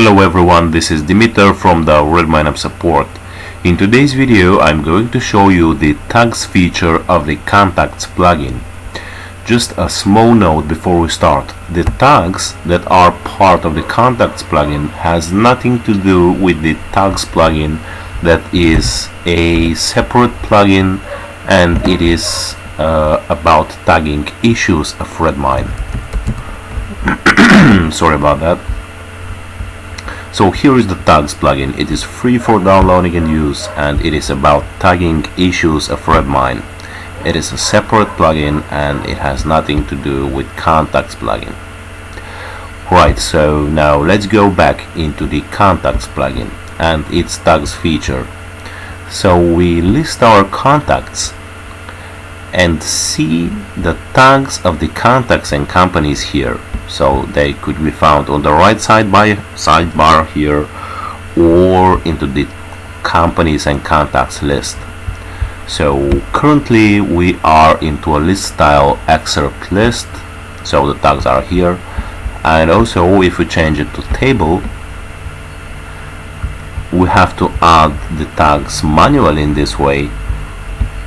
Hello everyone, this is Dimitar from the RedmineUP support. In today's video I'm going to show you the tags feature of the Contacts plugin. Just a small note before we start. The tags that are part of the Contacts plugin has nothing to do with the tags plugin that is a separate plugin, and it is about tagging issues of Redmine. Sorry about that. So here is the tags plugin. It is free for downloading and use, and it is about tagging issues of Redmine. It is a separate plugin and it has nothing to do with Contacts plugin. Right, so now let's go back into the Contacts plugin and its tags feature. So we list our contacts and see the tags of the contacts and companies here. So they could be found on the right sidebar here, or into the companies and contacts list. So currently we are into a list style excerpt list, so the tags are here. And also if we change it to table, we have to add the tags manually in this way.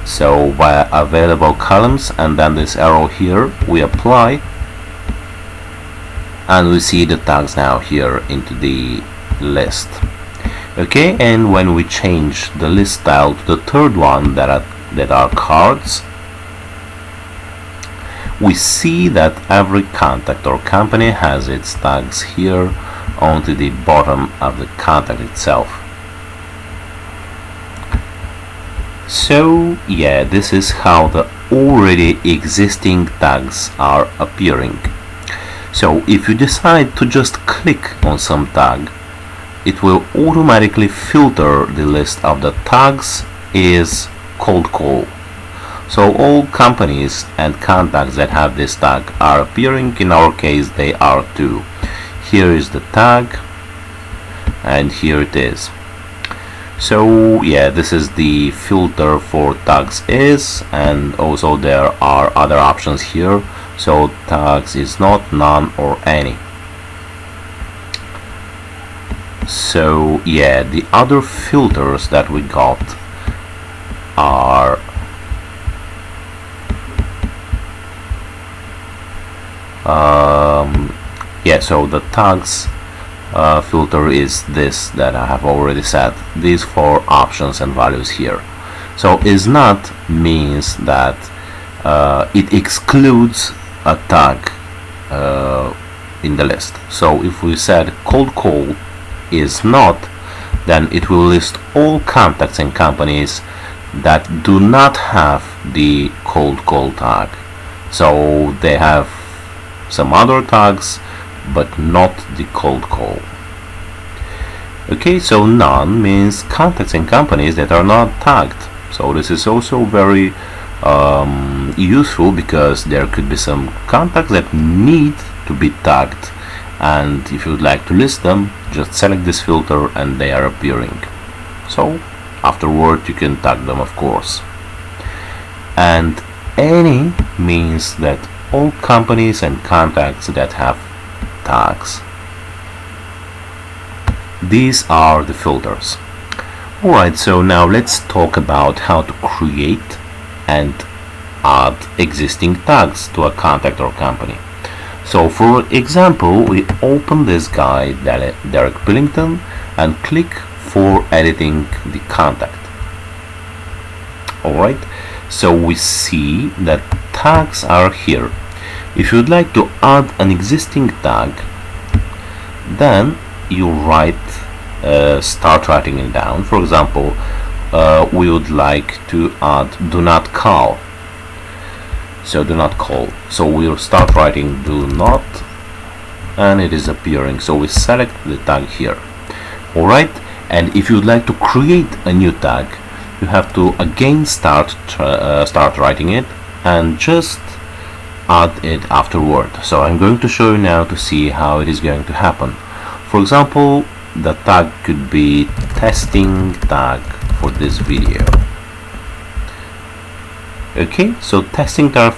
So by available columns and then this arrow here, we apply, and we see the tags now here into the list. Okay, and when we change the list style to the third one that are cards, we see that every contact or company has its tags here onto the bottom of the contact itself. So yeah, this is how the already existing tags are appearing. So if you decide to just click on some tag, it will automatically filter the list of the tags is cold call. So all companies and contacts that have this tag are appearing. In our case they are too. Here is the tag and here it is. So yeah, this is the filter for tags is, and also there are other options here. So tags is not, none, or any. So yeah, the other filters that we got are yeah, so the tags filter is this that I have already set. These four options and values here. So is not means that it excludes a tag in the list. So if we said cold call is not, then it will list all contacts and companies that do not have the cold call tag. So they have some other tags but not the cold call. Okay, so none means contacts and companies that are not tagged. So this is also very useful, because there could be some contacts that need to be tagged, and if you would like to list them, just select this filter and they are appearing. So afterward you can tag them, of course. And any means that all companies and contacts that have tags. These are the filters. Alright, so now let's talk about how to create and add existing tags to a contact or company. So for example, we open this guy, Derek Billington, and click for editing the contact. Alright, so we see that tags are here. If you'd like to add an existing tag, then you start writing it down. For example, we would like to add do not call. So do not call. So we'll start writing do not, and it is appearing. So we select the tag here. Alright, and if you'd like to create a new tag, you have to again start writing it and just add it afterward. So I'm going to show you now to see how it is going to happen. For example, the tag could be testing tag for this video. Okay, so testing tag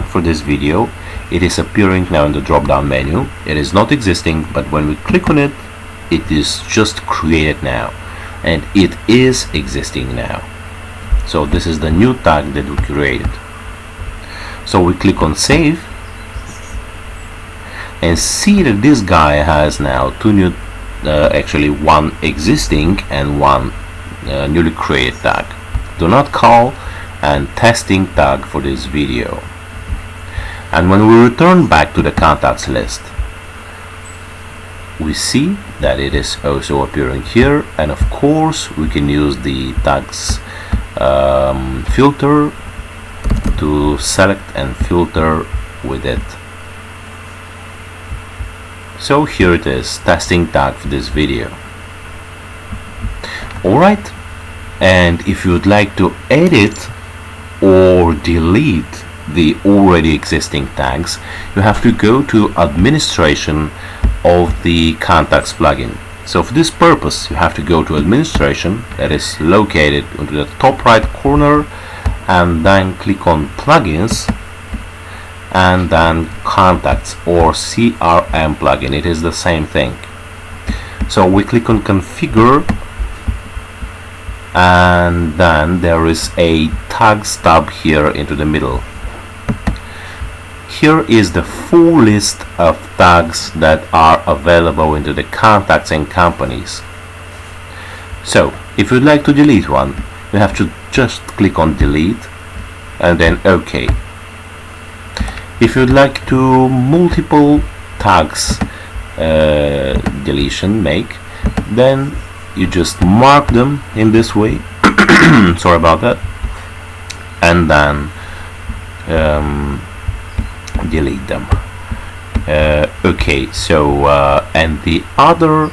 for this video, it is appearing now in the drop down menu. It is not existing, but when we click on it, it is just created now, and it is existing now. So this is the new tag that we created. So we click on save and see that this guy has now two new, actually one existing and one newly created tag. Do not call and testing tag for this video. And when we return back to the contacts list, we see that it is also appearing here, and of course we can use the tags filter to select and filter with it. So here it is, testing tag for this video. Alright, and if you would like to edit or delete the already existing tags, you have to go to administration of the contacts plugin. So for this purpose you have to go to administration, that is located into the top right corner, and then click on plugins and then contacts or CRM plugin. It is the same thing. So we click on configure, and then there is a tags tab here into the middle. Here is the full list of tags that are available into the contacts and companies. So if you'd like to delete one, you have to just click on delete and then OK. If you'd like to multiple tags deletion make, then you just mark them in this way sorry about that, and then delete them. Okay, so and the other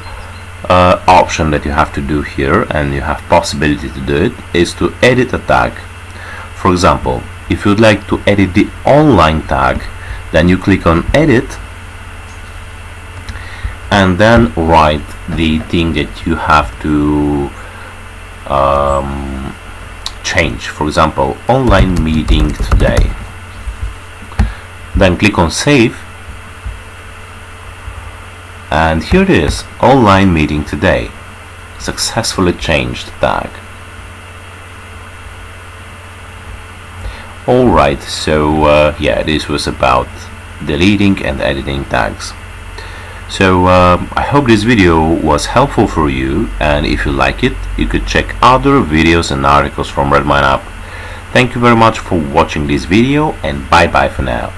option that you have to do here, and you have possibility to do it, is to edit a tag. For example, if you'd like to edit the online tag, then you click on edit and then write the thing that you have to change. For example, online meeting today. Then click on save, and here it is, online meeting today. Successfully changed tag. Alright, so yeah, this was about deleting and editing tags. So I hope this video was helpful for you, and if you like it, you could check other videos and articles from RedmineUP. Thank you very much for watching this video, and bye bye for now.